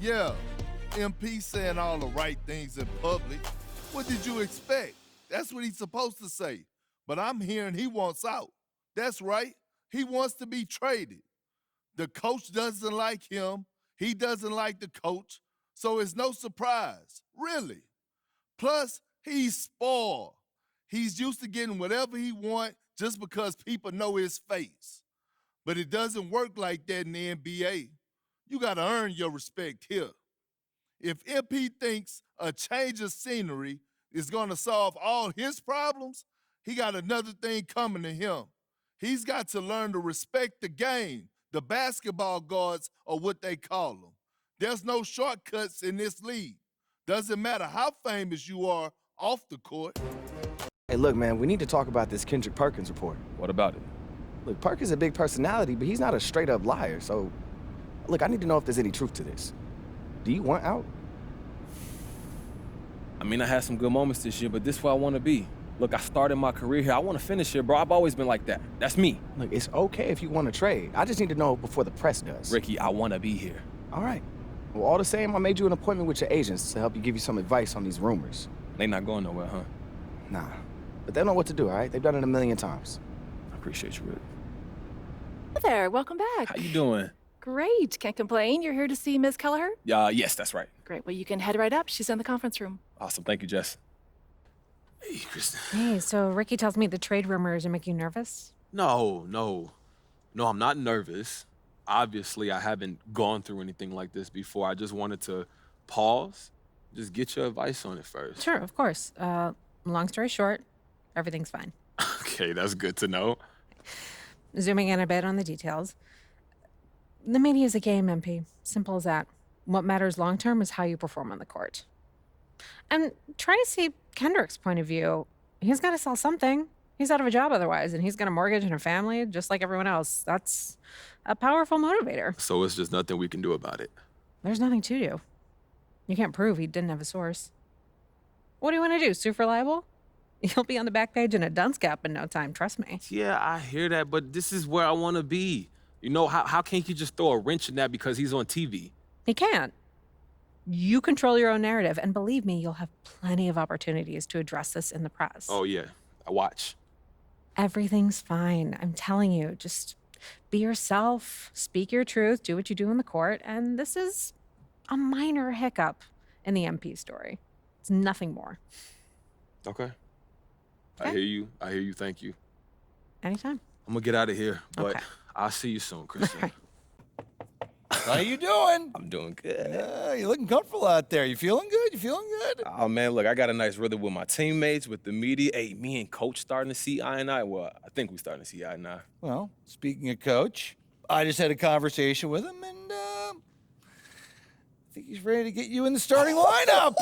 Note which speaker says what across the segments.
Speaker 1: Yeah, MP saying all the right things in public. What did you expect? That's what he's supposed to say. But I'm hearing he wants out. That's right. He wants to be traded. The coach doesn't like him. He doesn't like the coach. So it's no surprise, really. Plus, he's spoiled. He's used to getting whatever he wants just because people know his face. But it doesn't work like that in the NBA. You got to earn your respect here. If MP thinks a change of scenery is going to solve all his problems, he got another thing coming to him. He's got to learn to respect the game. The basketball guards are what they call them. There's no shortcuts in this league. Doesn't matter how famous you are off the court.
Speaker 2: Hey, look, man, we need to talk about this Kendrick Perkins report.
Speaker 3: What about it?
Speaker 2: Look, Perkins is a big personality, but he's not a straight-up liar, so... Look, I need to know if there's any truth to this. Do you want out?
Speaker 3: I mean, I had some good moments this year, but this is where I want to be. Look, I started my career here. I want to finish here, bro. I've always been like that. That's me.
Speaker 2: Look, it's okay if you want to trade. I just need to know before the press does.
Speaker 3: Ricky, I want to be here.
Speaker 2: All right. Well, all the same, I made you an appointment with your agents to help you give you some advice on these rumors.
Speaker 3: They not going nowhere, huh?
Speaker 2: Nah. But they know what to do, all right? They've done it a million times.
Speaker 3: I appreciate you, Rick.
Speaker 4: Hi there, welcome back.
Speaker 3: How you doing?
Speaker 4: Great, can't complain. You're here to see Ms. Kelleher?
Speaker 3: Yes, that's right.
Speaker 4: Great, well, you can head right up. She's in the conference room.
Speaker 3: Awesome, thank you, Jess. Hey, Kristen.
Speaker 5: Hey, so Ricky tells me the trade rumors are making you nervous?
Speaker 3: No, I'm not nervous. Obviously, I haven't gone through anything like this before. I just wanted to pause, just get your advice on it first.
Speaker 5: Sure, of course. Long story short, everything's fine.
Speaker 3: Okay, that's good to know.
Speaker 5: Zooming in a bit on the details. The media is a game, MP. Simple as that. What matters long-term is how you perform on the court. And try to see Kendrick's point of view. He's got to sell something. He's out of a job otherwise, and he's got a mortgage and a family, just like everyone else. That's a powerful motivator.
Speaker 3: So it's just nothing we can do about it.
Speaker 5: There's nothing to do. You can't prove he didn't have a source. What do you want to do, sue for libel? You'll be on the back page in a dunce cap in no time, trust me.
Speaker 3: Yeah, I hear that, but this is where I want to be. You know, how can't you just throw a wrench in that because he's on TV?
Speaker 5: He can't. You control your own narrative, and believe me, you'll have plenty of opportunities to address this in the press.
Speaker 3: Oh, yeah. I watch.
Speaker 5: Everything's fine. I'm telling you, just be yourself, speak your truth, do what you do in the court, and this is a minor hiccup in the MP story. It's nothing more.
Speaker 3: Okay.
Speaker 5: Okay.
Speaker 3: I hear you. Thank you.
Speaker 5: Anytime.
Speaker 3: I'm going to get out of here, but
Speaker 5: Okay.
Speaker 3: I'll see you soon, Kristen.
Speaker 5: All right.
Speaker 6: How you doing?
Speaker 3: I'm doing good.
Speaker 6: You're looking comfortable out there. You feeling good? You feeling good?
Speaker 3: Oh, man, look, I got a nice rhythm with my teammates, with the media. Hey, me and Coach starting to see eye and eye. Well, I think we're starting to see eye and eye.
Speaker 6: Well, speaking of Coach, I just had a conversation with him, and I think he's ready to get you in the starting lineup.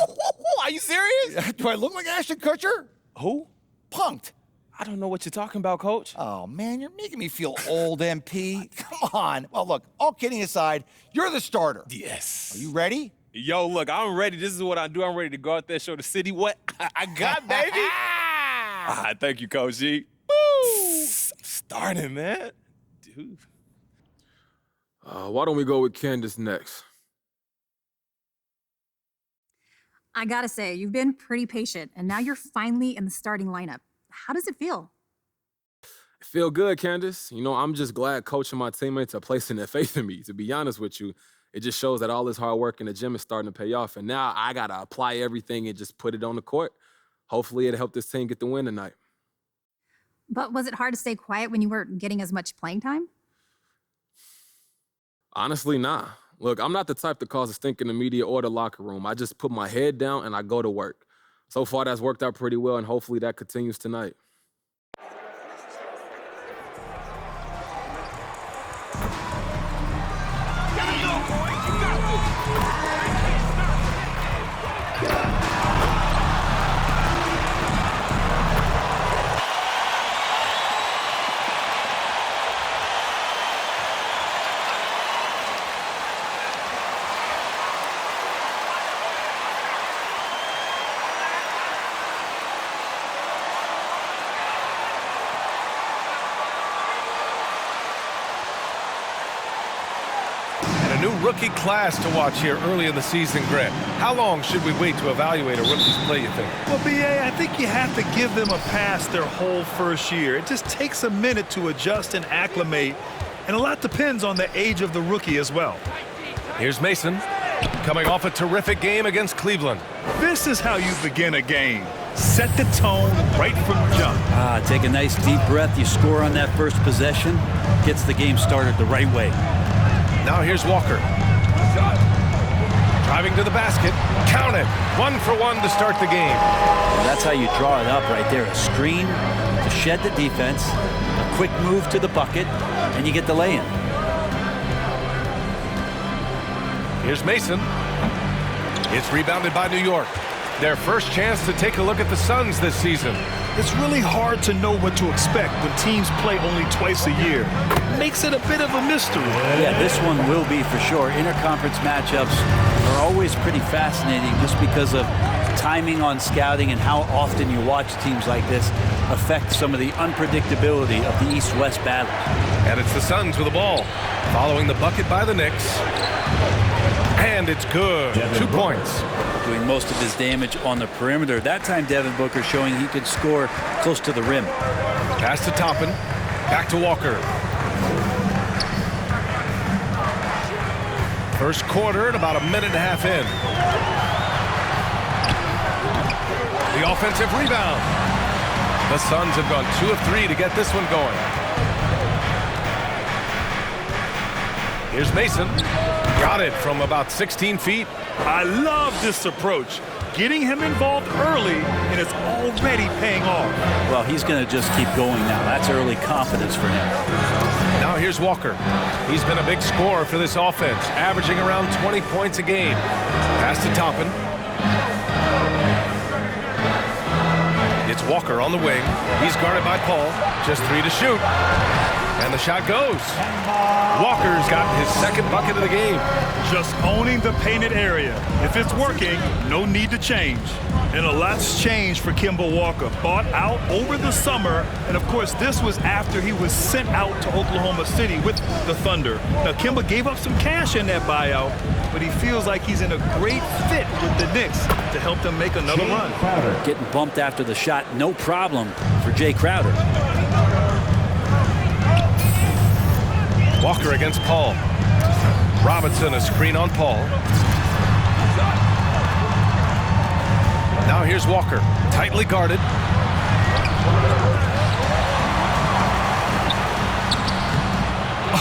Speaker 3: Are you serious?
Speaker 6: Do I look like Ashton Kutcher?
Speaker 3: Who?
Speaker 6: Punked.
Speaker 3: I don't know what you're talking about, Coach.
Speaker 6: Oh, man, you're making me feel old, MP. Come on. Well, look, all kidding aside, you're the starter.
Speaker 3: Yes.
Speaker 6: Are you ready?
Speaker 3: Yo, look, I'm ready. This is what I do. I'm ready to go out there, show the city what I got, baby. Thank you, Coach G. Woo! I'm starting, man. Dude. Why don't we go with Candace next?
Speaker 7: I gotta say, you've been pretty patient, and now you're finally in the starting lineup. How does it feel?
Speaker 3: I feel good, Candace. You know, I'm just glad Coach and my teammates are placing their faith in me. To be honest with you, it just shows that all this hard work in the gym is starting to pay off. And now I got to apply everything and just put it on the court. Hopefully it'll help this team get the win tonight.
Speaker 7: But was it hard to stay quiet when you weren't getting as much playing time?
Speaker 3: Honestly, nah. Look, I'm not the type to cause a stink in the media or the locker room. I just put my head down and I go to work. So far, that's worked out pretty well, and hopefully that continues tonight.
Speaker 8: rookie class to watch here early in the season, Grant. How long should we wait to evaluate a rookie's play, you think?
Speaker 9: Well, B.A., I think you have to give them a pass their whole first year. It just takes a minute to adjust and acclimate, and a lot depends on the age of the rookie as well.
Speaker 8: Here's Mason, coming off a terrific game against Cleveland.
Speaker 9: This is how you begin a game. Set the tone right from jump.
Speaker 10: Take a nice deep breath. You score on that first possession. Gets the game started the right way.
Speaker 8: Now here's Walker. Driving to the basket. Count it. 1 for 1 to start the game.
Speaker 10: Well, that's how you draw it up right there. A screen to shed the defense. A quick move to the bucket. And you get the lay-in.
Speaker 8: Here's Mason. It's rebounded by New York. Their first chance to take a look at the Suns this season.
Speaker 9: It's really hard to know what to expect when teams play only twice a year. Makes it a bit of a mystery.
Speaker 10: Yeah, this one will be for sure. Interconference matchups are always pretty fascinating just because of timing on scouting and how often you watch teams like this affect some of the unpredictability of the East-West battle.
Speaker 8: And it's the Suns with the ball, following the bucket by the Knicks. And it's good. 2 points.
Speaker 10: Doing most of his damage on the perimeter. That time, Devin Booker showing he could score close to the rim.
Speaker 8: Pass to Toppin. Back to Walker. First quarter at about a minute and a half in. The offensive rebound. The Suns have gone 2 of 3 to get this one going. Here's Mason. Got it from about 16 feet.
Speaker 9: I love this approach. Getting him involved early, and it's already paying off.
Speaker 10: Well, he's going to just keep going now. That's early confidence for him.
Speaker 8: Now here's Walker. He's been a big scorer for this offense, averaging around 20 points a game. Pass to Toppin. It's Walker on the wing. He's guarded by Paul. Just 3 to shoot. And the shot goes. Walker's got his second bucket of the game.
Speaker 9: Just owning the painted area. If it's working, no need to change. And a lot's changed for Kemba Walker. Bought out over the summer, and of course this was after he was sent out to Oklahoma City with the Thunder. Now Kemba gave up some cash in that buyout, but he feels like he's in a great fit with the Knicks to help them make another run.
Speaker 10: Getting bumped after the shot, no problem for Jay Crowder.
Speaker 8: Walker against Paul. Robinson, a screen on Paul. Now here's Walker, tightly guarded.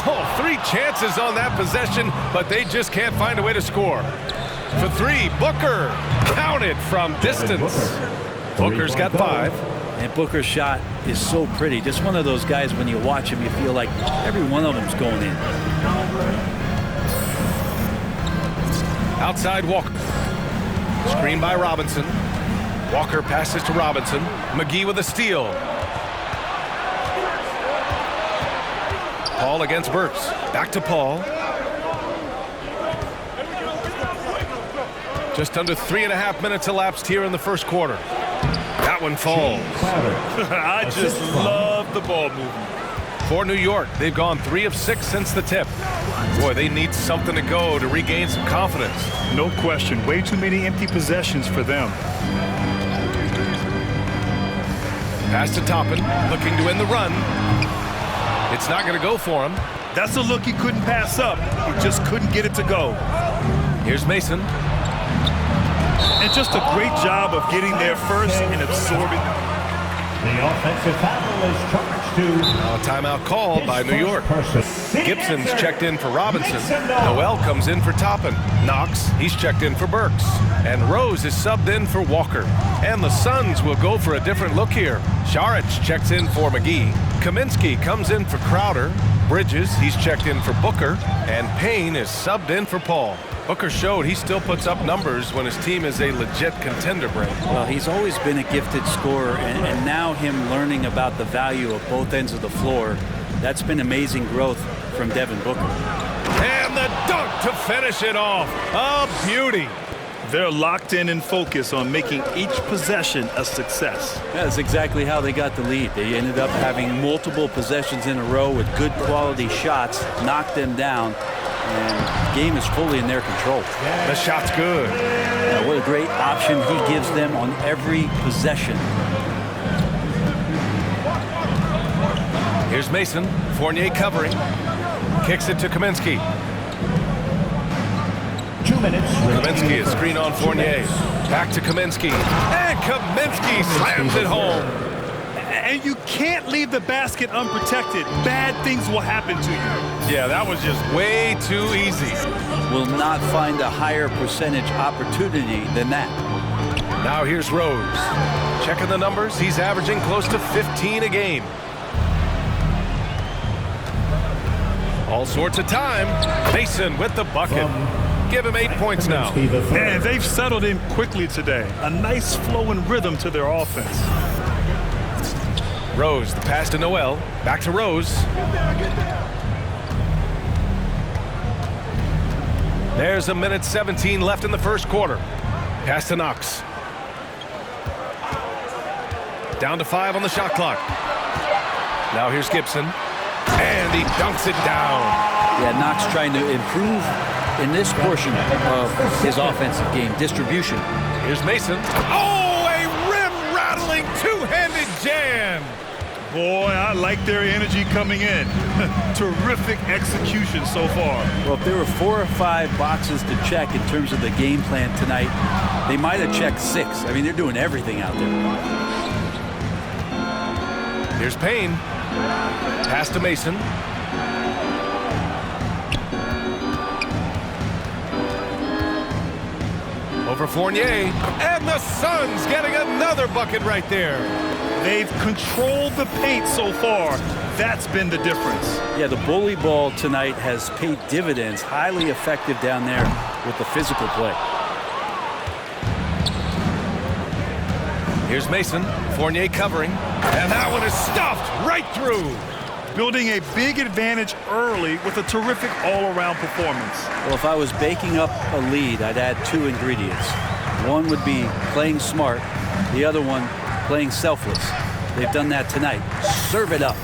Speaker 8: Oh, 3 chances on that possession, but they just can't find a way to score. For 3, Booker, counted from distance. Booker's got 5.
Speaker 10: And Booker's shot is so pretty. Just one of those guys, when you watch him, you feel like every one of them's going in.
Speaker 8: Outside Walker. Screen by Robinson. Walker passes to Robinson. McGee with a steal. Paul against Burks. Back to Paul. Just under 3.5 minutes elapsed here in the first quarter. That one falls.
Speaker 9: I just love the ball movement.
Speaker 8: For New York, they've gone 3 of 6 since the tip. Boy, they need something to go to regain some confidence.
Speaker 9: No question. Way too many empty possessions for them.
Speaker 8: Pass to Toppin, looking to win the run. It's not going to go for him.
Speaker 9: That's a look he couldn't pass up. He just couldn't get it to go.
Speaker 8: Here's Mason.
Speaker 9: And just a great job of getting there first and absorbing.
Speaker 11: The offensive foul is charged to.
Speaker 8: A timeout called by New York. Gibson's checked in for Robinson. Noel comes in for Toppin. Knox, he's checked in for Burks. And Rose is subbed in for Walker. And the Suns will go for a different look here. Saric checks in for McGee. Kaminsky comes in for Crowder. Bridges, he's checked in for Booker. And Payne is subbed in for Paul. Booker showed he still puts up numbers when his team is a legit contender, Brent.
Speaker 10: Well, he's always been a gifted scorer, and now him learning about the value of both ends of the floor, that's been amazing growth from Devin Booker.
Speaker 8: And the dunk to finish it off. A beauty.
Speaker 9: They're locked in and focused on making each possession a success.
Speaker 10: That's exactly how they got the lead. They ended up having multiple possessions in a row with good quality shots, knocked them down, and the game is fully in their control.
Speaker 8: The shot's good.
Speaker 10: What a great option he gives them on every possession.
Speaker 8: Here's Mason. Fournier covering. Kicks it to Kaminsky.
Speaker 11: 2 minutes.
Speaker 8: Kaminsky is screen on Fournier. Back to Kaminsky. And Kaminsky slams it home.
Speaker 9: And you can't leave the basket unprotected. Bad things will happen to you.
Speaker 8: Yeah, that was just way too easy.
Speaker 10: Will not find a higher percentage opportunity than that.
Speaker 8: Now here's Rose. Checking the numbers, he's averaging close to 15 a game. All sorts of time. Mason with the bucket. Give him 8 points now.
Speaker 9: And they've settled in quickly today. A nice flow and rhythm to their offense.
Speaker 8: Rose, the pass to Noel. Back to Rose. There's a minute 17 left in the first quarter. Pass to Knox. Down to 5 on the shot clock. Now here's Gibson. And he dunks it down.
Speaker 10: Yeah, Knox trying to improve in this portion of his offensive game, distribution.
Speaker 8: Here's Mason. Oh, a rim-rattling two-handed jam.
Speaker 9: Boy, I like their energy coming in. Terrific execution so far.
Speaker 10: Well, if there were 4 or 5 boxes to check in terms of the game plan tonight, they might have checked 6. I mean, they're doing everything out there.
Speaker 8: Here's Payne. Pass to Mason. Over Fournier. And the Suns getting another bucket right there.
Speaker 9: They've controlled the paint so far. That's been the difference.
Speaker 10: Yeah, the bully ball tonight has paid dividends. Highly effective down there with the physical play.
Speaker 8: Here's Mason. Fournier covering. And that one is stuffed right through.
Speaker 9: Building a big advantage early with a terrific all-around performance.
Speaker 10: Well, if I was baking up a lead, I'd add 2 ingredients. One would be playing smart. The other one, playing selfless. They've done that tonight. Serve it up.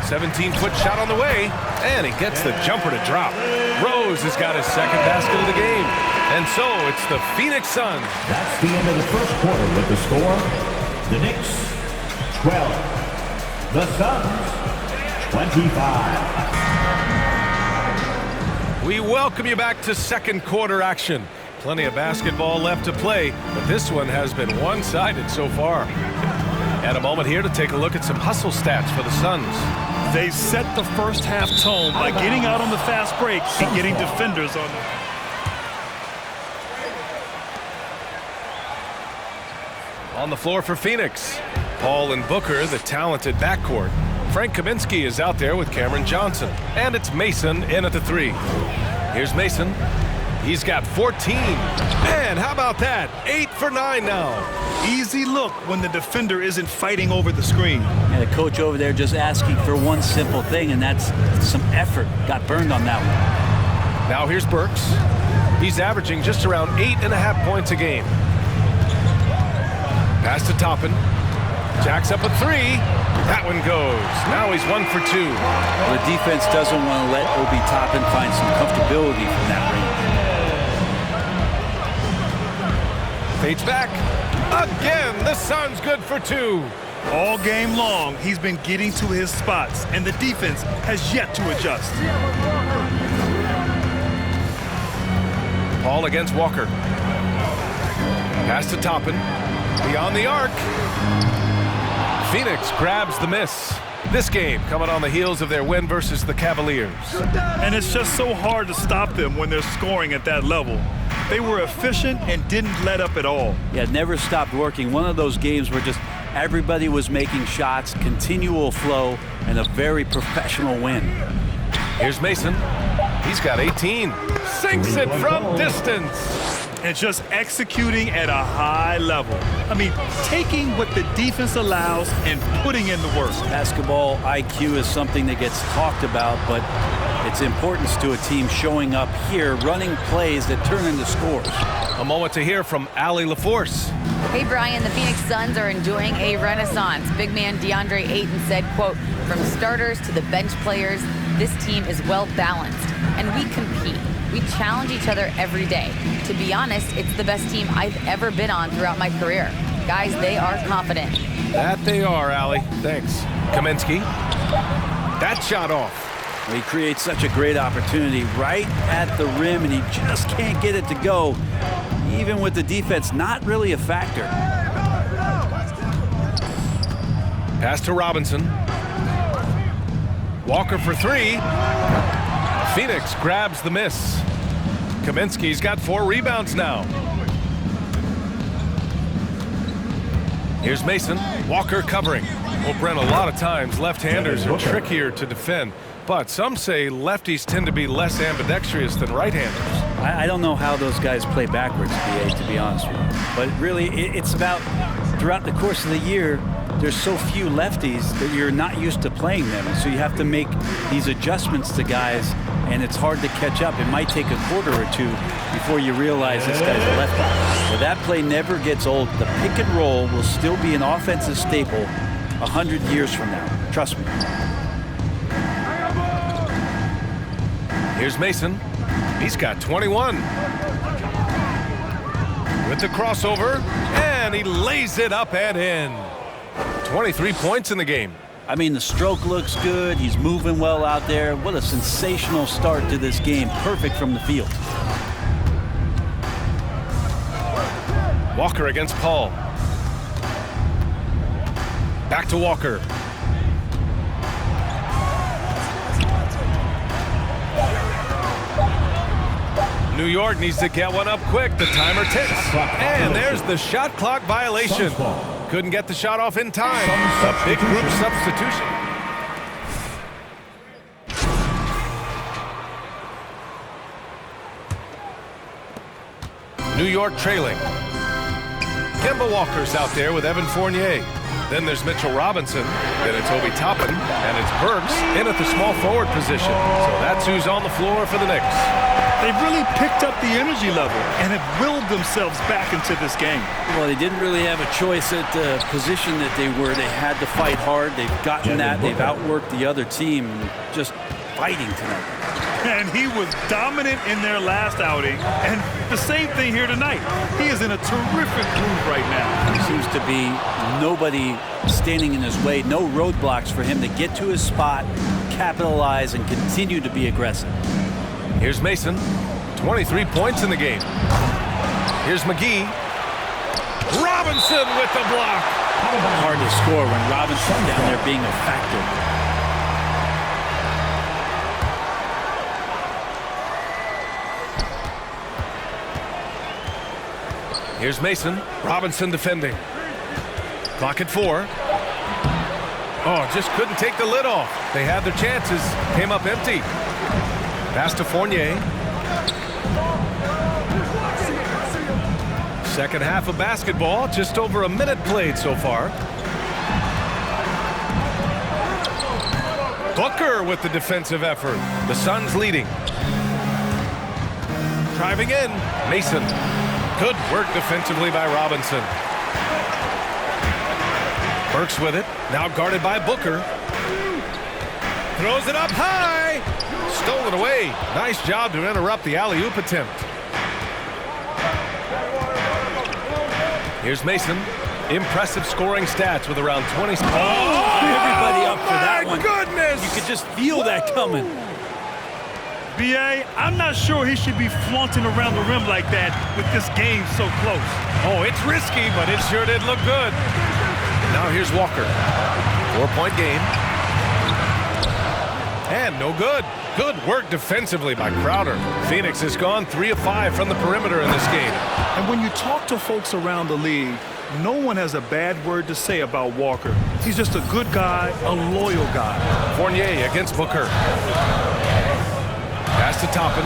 Speaker 8: 17-foot shot on the way. And he gets the jumper to drop. Rose has got his second basket of the game. And so it's the Phoenix Suns.
Speaker 11: That's the end of the first quarter with the score. The Knicks, 12. The Suns, 25.
Speaker 8: We welcome you back to second quarter action. Plenty of basketball left to play, but this one has been one-sided so far. And a moment here to take a look at some hustle stats for the Suns.
Speaker 9: They set the first half tone by getting out on the fast break and getting defenders on them.
Speaker 8: On the floor for Phoenix, Paul and Booker, the talented backcourt. Frank Kaminsky is out there with Cameron Johnson. And it's Mason in at the 3. Here's Mason. He's got 14. And how about that? 8 for 9 now.
Speaker 9: Easy look when the defender isn't fighting over the screen.
Speaker 10: And the coach over there just asking for one simple thing, and that's some effort. Got burned on that one.
Speaker 8: Now here's Burks. He's averaging just around 8.5 points a game. Pass to Toppin. Jacks up a 3. That one goes. Now he's 1 for 2.
Speaker 10: Well, the defense doesn't want to let Obi Toppin find some comfortability from that range.
Speaker 8: Fades back. Again, the Suns good for 2.
Speaker 9: All game long, he's been getting to his spots, and the defense has yet to adjust.
Speaker 8: Paul against Walker. Pass to Toppin. Beyond the arc. Phoenix grabs the miss. This game coming on the heels of their win versus the Cavaliers.
Speaker 9: And it's just so hard to stop them when they're scoring at that level. They were efficient and didn't let up at all.
Speaker 10: Yeah, never stopped working. One of those games where just everybody was making shots, continual flow, and a very professional win.
Speaker 8: Here's Mason. He's got 18. Sinks it from distance.
Speaker 9: And just executing at a high level. I mean, taking what the defense allows and putting in the work.
Speaker 10: Basketball IQ is something that gets talked about, but its importance to a team showing up here, running plays that turn into scores.
Speaker 8: A moment to hear from Allie LaForce.
Speaker 12: Hey, Brian, the Phoenix Suns are enjoying a renaissance. Big man DeAndre Ayton said, quote, from starters to the bench players, this team is well balanced, and we compete. We challenge each other every day. To be honest, it's the best team I've ever been on throughout my career. Guys, they are confident.
Speaker 8: That they are, Allie. Thanks. Kaminsky. That shot off.
Speaker 10: He creates such a great opportunity right at the rim, and he just can't get it to go, even with the defense not really a factor.
Speaker 8: Pass to Robinson. Walker for three. Phoenix grabs the miss. Kaminsky's got 4 rebounds now. Here's Mason. Walker covering. Well, Brent, a lot of times left-handers are trickier to defend, but some say lefties tend to be less ambidextrous than right-handers.
Speaker 10: I don't know how those guys play backwards, BA, to be honest with you. But really, it's about throughout the course of the year, there's so few lefties that you're not used to playing them. So you have to make these adjustments to guys, and it's hard to catch up. It might take a quarter or two before you realize this guy's a lefty. But that play never gets old. The pick and roll will still be an offensive staple 100 years from now. Trust me.
Speaker 8: Here's Mason. He's got 21. With the crossover, and he lays it up and in. 23 points in the game.
Speaker 10: I mean, the stroke looks good. He's moving well out there. What a sensational start to this game. Perfect from the field.
Speaker 8: Walker against Paul. Back to Walker. New York needs to get one up quick. The timer ticks. And there's the shot clock violation. Couldn't get the shot off in time. A big group substitution. New York trailing. Kemba Walker's out there with Evan Fournier. Then there's Mitchell Robinson. Then it's Obi Toppin. And it's Burks in at the small forward position. So that's who's on the floor for the Knicks.
Speaker 9: They've really picked up the energy level and have willed themselves back into this game.
Speaker 10: Well, they didn't really have a choice at the position that they were. They had to fight hard. They've gotten that. They've outworked the other team. Just fighting tonight.
Speaker 9: And he was dominant in their last outing. And the same thing here tonight. He is in a terrific groove right now.
Speaker 10: There seems to be nobody standing in his way. No roadblocks for him to get to his spot, capitalize, and continue to be aggressive.
Speaker 8: Here's Mason. 23 points in the game. Here's McGee. Robinson with the block.
Speaker 10: Hard to score when Robinson's down there being a factor.
Speaker 8: Here's Mason. Robinson defending. Clock at 4. Oh, just couldn't take the lid off. They had their chances. Came up empty. Pass to Fournier. Second half of basketball. Just over a minute played so far. Booker with the defensive effort. The Suns leading. Driving in. Mason. Good work defensively by Robinson. Burks with it. Now guarded by Booker. Throws it up high. Stolen away. Nice job to interrupt the alley-oop attempt. Here's Mason. Impressive scoring stats with around 20.
Speaker 10: Everybody up for that one.
Speaker 8: My goodness!
Speaker 10: You could just feel that coming.
Speaker 9: B.A., I'm not sure he should be flaunting around the rim like that with this game so close.
Speaker 8: Oh, it's risky, but it sure did look good. Now here's Walker. 4-point game. And no good. Good work defensively by Crowder. Phoenix has gone 3 of 5 from the perimeter in this game.
Speaker 9: And when you talk to folks around the league, no one has a bad word to say about Walker. He's just a good guy, a loyal guy.
Speaker 8: Fournier against Booker. Pass to Toppin.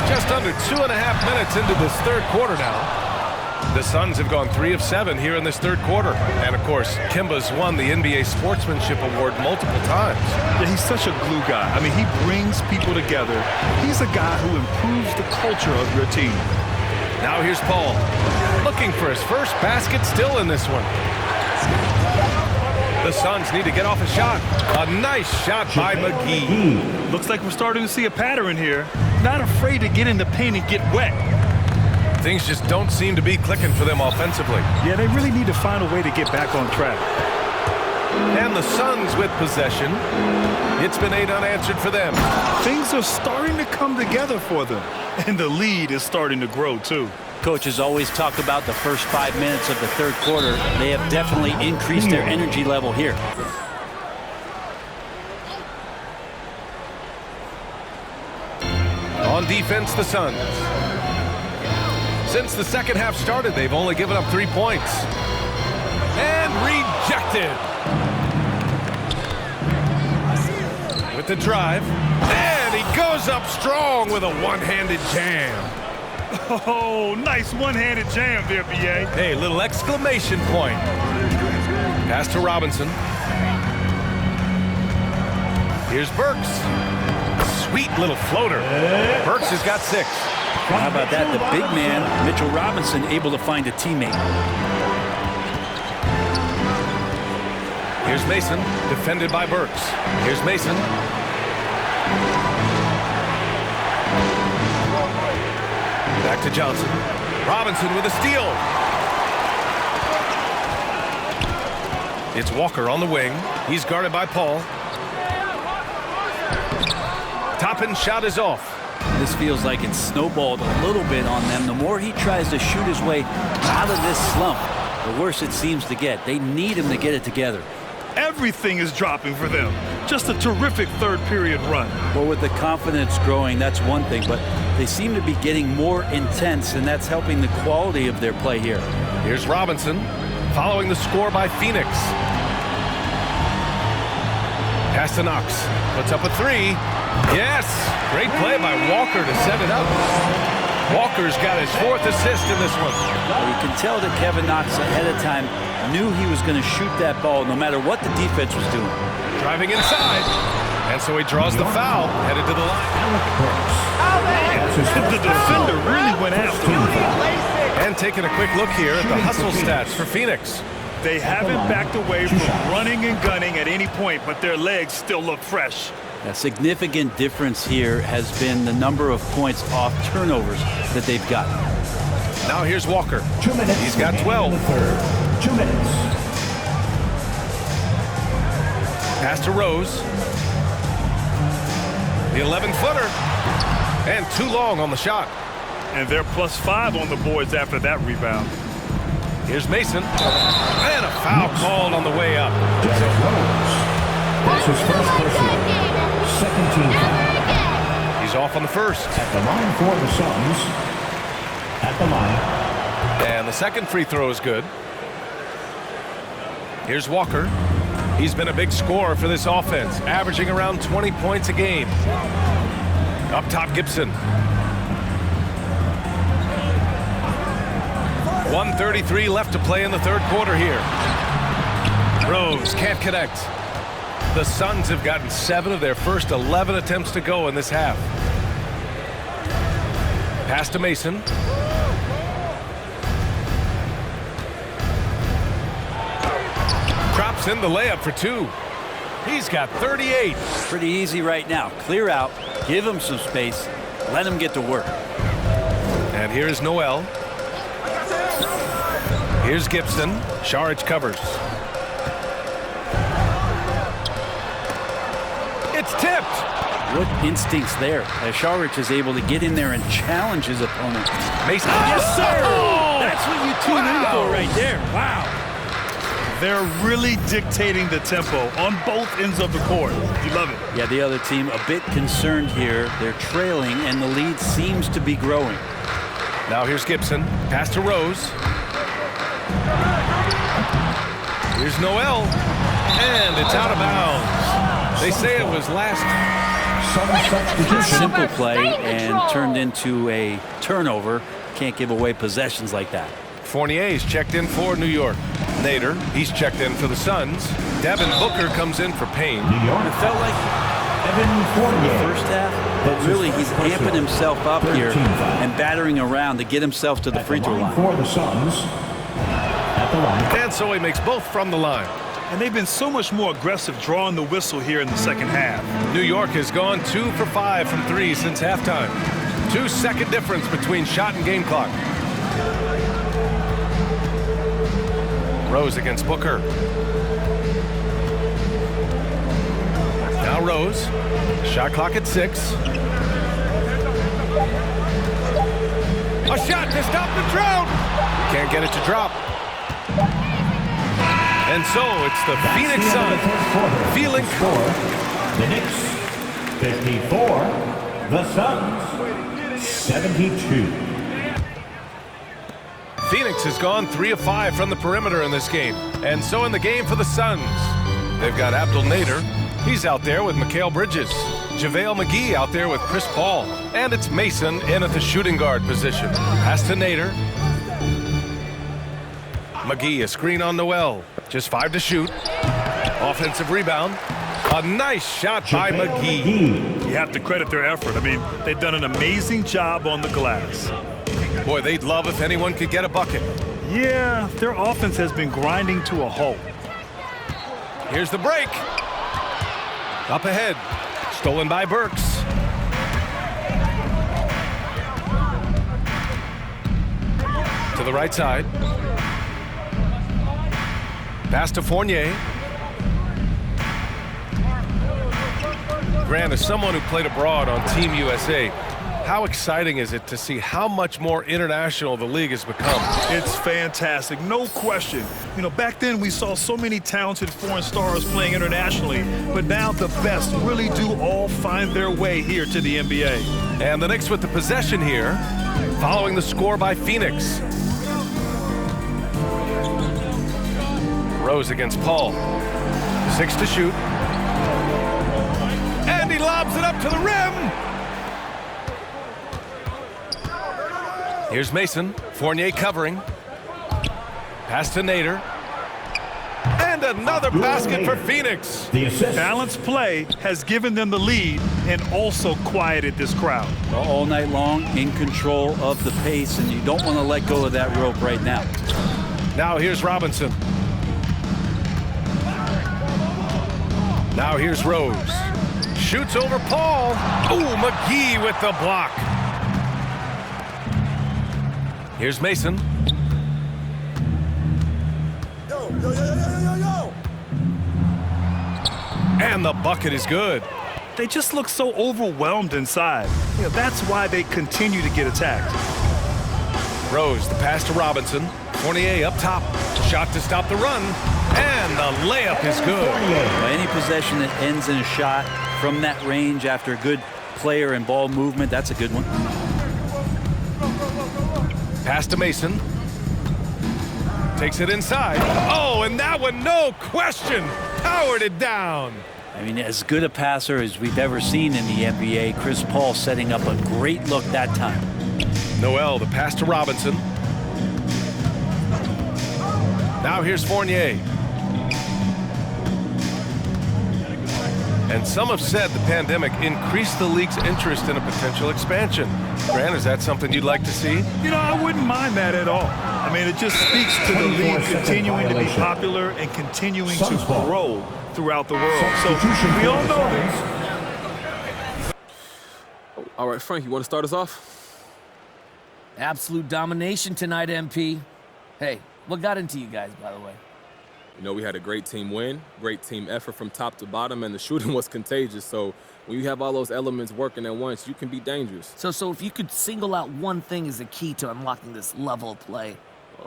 Speaker 8: Just under 2.5 minutes into this third quarter now. The Suns have gone 3 of 7 here in this third quarter. And, of course, Kemba's won the NBA Sportsmanship Award multiple times.
Speaker 9: Yeah, he's such a glue guy. I mean, he brings people together. He's a guy who improves the culture of your team.
Speaker 8: Now here's Paul. Looking for his first basket still in this one. The Suns need to get off a shot. A nice shot by McGee.
Speaker 9: Looks like we're starting to see a pattern here. Not afraid to get in the paint and get wet.
Speaker 8: Things just don't seem to be clicking for them offensively.
Speaker 9: Yeah, they really need to find a way to get back on track.
Speaker 8: And the Suns with possession. It's been 8 unanswered for them.
Speaker 9: Things are starting to come together for them. And the lead is starting to grow, too.
Speaker 10: Coaches always talk about the first 5 minutes of the third quarter. They have definitely increased their energy level here.
Speaker 8: On defense, the Suns. Since the second half started, they've only given up 3 points. And rejected. With the drive. And he goes up strong with a one-handed jam.
Speaker 9: Oh, nice one-handed jam there, B.A.
Speaker 8: Hey, little exclamation point. Pass to Robinson. Here's Burks. Sweet little floater. Burks has got 6.
Speaker 10: Well, how about that? The big man, Mitchell Robinson, able to find a teammate.
Speaker 8: Here's Mason, defended by Burks. Here's Mason. Back to Johnson. Robinson with a steal. It's Walker on the wing. He's guarded by Paul. Toppin's shot is off.
Speaker 10: This feels like it's snowballed a little bit on them. The more he tries to shoot his way out of this slump, the worse it seems to get. They need him to get it together.
Speaker 9: Everything is dropping for them. Just a terrific third period run.
Speaker 10: Well, with the confidence growing, that's one thing, but they seem to be getting more intense, and that's helping the quality of their play here.
Speaker 8: Here's Robinson, following the score by Phoenix. Pass to Knox, puts up a 3. Yes, great play by Walker to set it up. Walker's got his 4th assist in this one.
Speaker 10: Well, you can tell that Kevin Knox ahead of time knew he was going to shoot that ball no matter what the defense was doing.
Speaker 8: Driving inside, and so he draws the foul, headed to the line.
Speaker 9: The defender really went after him.
Speaker 8: And taking a quick look here at the hustle stats for Phoenix.
Speaker 9: They haven't backed away from running and gunning at any point, but their legs still look fresh.
Speaker 10: A significant difference here has been the number of points off turnovers that they've gotten.
Speaker 8: Now here's Walker.
Speaker 11: 2 minutes.
Speaker 8: He's got 12.
Speaker 11: 2 minutes.
Speaker 8: Pass to Rose. The 11-footer. And too long on the shot.
Speaker 9: And they're +5 on the boards after that rebound.
Speaker 8: Here's Mason. And a foul called on the way up.
Speaker 11: That's his first personal. Second team foul.
Speaker 8: He's off on the first.
Speaker 11: At the line for the Suns. At the line.
Speaker 8: And the second free throw is good. Here's Walker. He's been a big scorer for this offense, averaging around 20 points a game. Up top, Gibson. 1:33 left to play in the third quarter here. Rose can't connect. The Suns have gotten 7 of their first 11 attempts to go in this half. Pass to Mason. Drops in the layup for 2. He's got 38.
Speaker 10: Pretty easy right now. Clear out, give him some space, let him get to work.
Speaker 8: And here's Noel. Here's Gibson. Saric covers. It's tipped.
Speaker 10: What instincts there as Saric is able to get in there and challenge his opponent.
Speaker 8: Mason.
Speaker 10: Yes, sir.
Speaker 8: Oh!
Speaker 10: That's what you tune in for right there. Wow.
Speaker 9: They're really dictating the tempo on both ends of the court. You love it.
Speaker 10: Yeah, the other team a bit concerned here. They're trailing, and the lead seems to be growing.
Speaker 8: Now here's Gibson. Pass to Rose. Here's Noel. And it's out of bounds. They say it was last.
Speaker 10: Simple play and turned into a turnover. Can't give away possessions like that.
Speaker 8: Fournier's checked in for New York. Nader, he's checked in for the Suns. Devin Booker comes in for Payne.
Speaker 10: It felt like the first half, but really he's amping himself up here and battering around to get himself to the free throw line.
Speaker 11: For the Suns. At the line.
Speaker 8: And so he makes both from the line.
Speaker 9: and they've been so much more aggressive drawing the whistle here in the second half.
Speaker 8: New York has gone 2 for 5 from 3 since halftime. 2-second difference between shot and game clock. Rose against Booker. Now Rose. Shot clock at 6. A shot to stop the drought. Can't get it to drop. And so it's the Phoenix Suns feeling
Speaker 11: score. The Knicks 54, the Suns 72.
Speaker 8: Phoenix has gone 3 of 5 from the perimeter in this game. And so in the game for the Suns, they've got Abdul Nader. He's out there with Mikal Bridges. JaVale McGee out there with Chris Paul. And it's Mason in at the shooting guard position. Pass to Nader. McGee, a screen on Noel. Just 5 to shoot. Offensive rebound. A nice shot by McGee.
Speaker 9: You have to credit their effort. I mean, they've done an amazing job on the glass.
Speaker 8: Boy, they'd love if anyone could get a bucket.
Speaker 9: Yeah, their offense has been grinding to a halt.
Speaker 8: Here's the break. Up ahead. Stolen by Burks. To the right side. Pass to Fournier. Grant, as someone who played abroad on Team USA, how exciting is it to see how much more international the league has become?
Speaker 9: It's fantastic, no question. You know, back then we saw so many talented foreign stars playing internationally, but now the best really do all find their way here to the NBA.
Speaker 8: And the Knicks with the possession here, following the score by Phoenix. Rose against Paul. 6 to shoot. And he lobs it up to the rim. Here's Mason. Fournier covering. Pass to Nader. And another basket for Phoenix.
Speaker 9: Balanced play has given them the lead and also quieted this crowd.
Speaker 10: All night long, in control of the pace, and you don't want to let go of that rope right now.
Speaker 8: Now here's Robinson. Now here's Rose. Shoots over Paul. Ooh, McGee with the block. Here's Mason. And the bucket is good.
Speaker 9: They just look so overwhelmed inside. You know, that's why they continue to get attacked.
Speaker 8: Rose, the pass to Robinson. Fournier up top. Shot to stop the run. And the layup is good.
Speaker 10: Any possession that ends in a shot from that range after a good player and ball movement, that's a good one.
Speaker 8: Pass to Mason. Takes it inside. Oh, and that one, no question, powered it down.
Speaker 10: I mean, as good a passer as we've ever seen in the NBA. Chris Paul setting up a great look that time.
Speaker 8: Noel, the pass to Robinson. Now here's Fournier. And some have said the pandemic increased the league's interest in a potential expansion. Grant, is that something you'd like to see?
Speaker 9: You know, I wouldn't mind that at all. I mean, it just speaks to the league continuing to be popular and continuing to grow throughout the world. So we all know this.
Speaker 3: All right, Frank, you want to start us off?
Speaker 13: Absolute domination tonight, MP. Hey, what got into you guys, by the way?
Speaker 3: You know, we had a great team win, great team effort from top to bottom, and the shooting was contagious. So when you have all those elements working at once, you can be dangerous.
Speaker 13: So if you could single out one thing as a key to unlocking this level of play,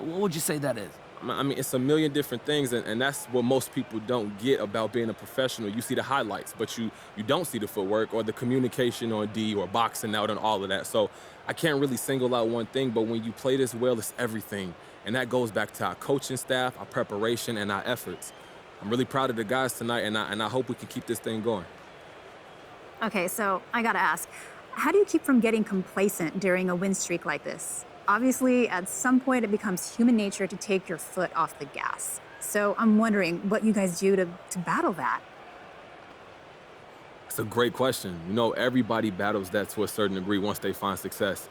Speaker 13: what would you say that is?
Speaker 3: I mean, it's a million different things, and that's what most people don't get about being a professional. You see the highlights, but you don't see the footwork or the communication on D or boxing out and all of that. So I can't really single out one thing, but when you play this well, it's everything. And that goes back to our coaching staff, our preparation, and our efforts. I'm really proud of the guys tonight, and I hope we can keep this thing going.
Speaker 7: Okay, so I gotta ask, how do you keep from getting complacent during a win streak like this? Obviously, at some point, it becomes human nature to take your foot off the gas. So I'm wondering what you guys do to battle that.
Speaker 3: It's a great question. You know, everybody battles that to a certain degree once they find success.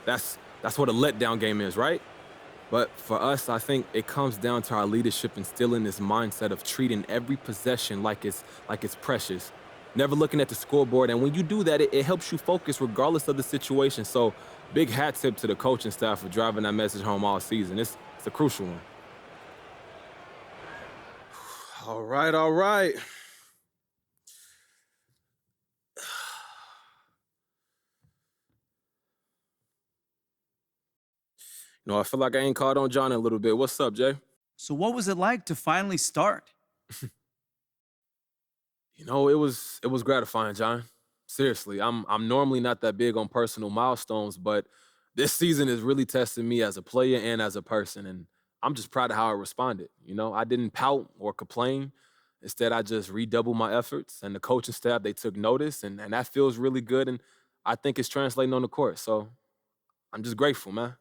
Speaker 3: That's what a letdown game is, right? But for us, I think it comes down to our leadership instilling this mindset of treating every possession like it's precious, never looking at the scoreboard. And when you do that, it helps you focus regardless of the situation. So big hat tip to the coaching staff for driving that message home all season. It's a crucial one. All right, all right. You know, I feel like I ain't called on John in a little bit. What's up, Jay?
Speaker 14: So what was it like to finally start?
Speaker 3: You know, it was gratifying, John. Seriously, I'm normally not that big on personal milestones, but this season is really testing me as a player and as a person, and I'm just proud of how I responded. You know, I didn't pout or complain. Instead, I just redoubled my efforts, and the coaching staff, they took notice, and that feels really good, and I think it's translating on the court. So I'm just grateful, man.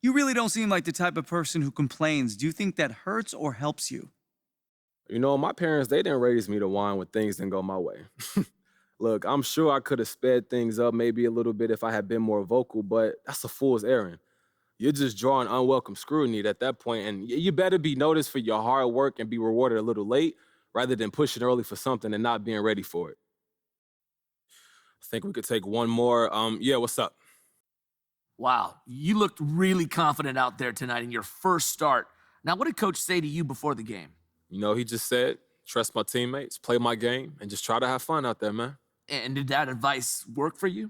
Speaker 14: You really don't seem like the type of person who complains. Do you think that hurts or helps you?
Speaker 3: You know, my parents, they didn't raise me to whine when things didn't go my way. Look, I'm sure I could have sped things up maybe a little bit if I had been more vocal, but that's a fool's errand. You're just drawing unwelcome scrutiny at that point, and you better be noticed for your hard work and be rewarded a little late rather than pushing early for something and not being ready for it. I think we could take one more. Yeah, what's up?
Speaker 13: Wow, you looked really confident out there tonight in your first start. Now, what did Coach say to you before the game?
Speaker 3: You know, he just said, trust my teammates, play my game, and just try to have fun out there, man.
Speaker 13: And did that advice work for you?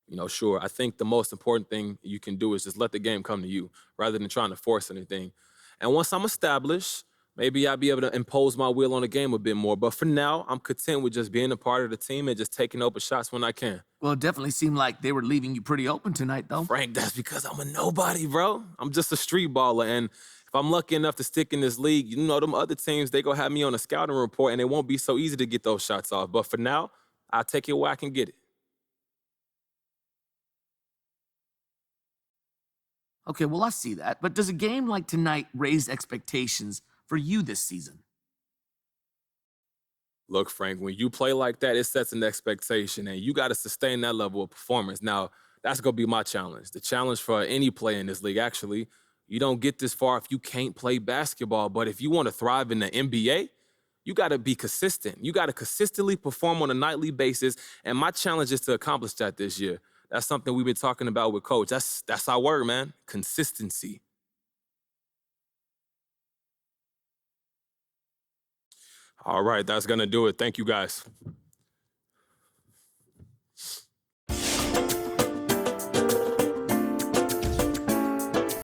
Speaker 3: You know, sure. I think the most important thing you can do is just let the game come to you rather than trying to force anything. And once I'm established, maybe I'll be able to impose my will on the game a bit more. But for now, I'm content with just being a part of the team and just taking open shots when I can.
Speaker 13: Well, it definitely seemed like they were leaving you pretty open tonight, though.
Speaker 3: Frank, that's because I'm a nobody, bro. I'm just a street baller. And if I'm lucky enough to stick in this league, you know, them other teams, they gonna have me on a scouting report and it won't be so easy to get those shots off. But for now, I'll take it where I can get it.
Speaker 13: Okay, well, I see that. But does a game like tonight raise expectations for you this season?
Speaker 3: Look, Frank, when you play like that, it sets an expectation, and you got to sustain that level of performance. Now, that's going to be my challenge. The challenge for any player in this league, actually. You don't get this far if you can't play basketball. But if you want to thrive in the NBA, you got to be consistent. You got to consistently perform on a nightly basis, and my challenge is to accomplish that this year. That's something we've been talking about with Coach. That's our word, man. Consistency. All right, that's going to do it. Thank you, guys.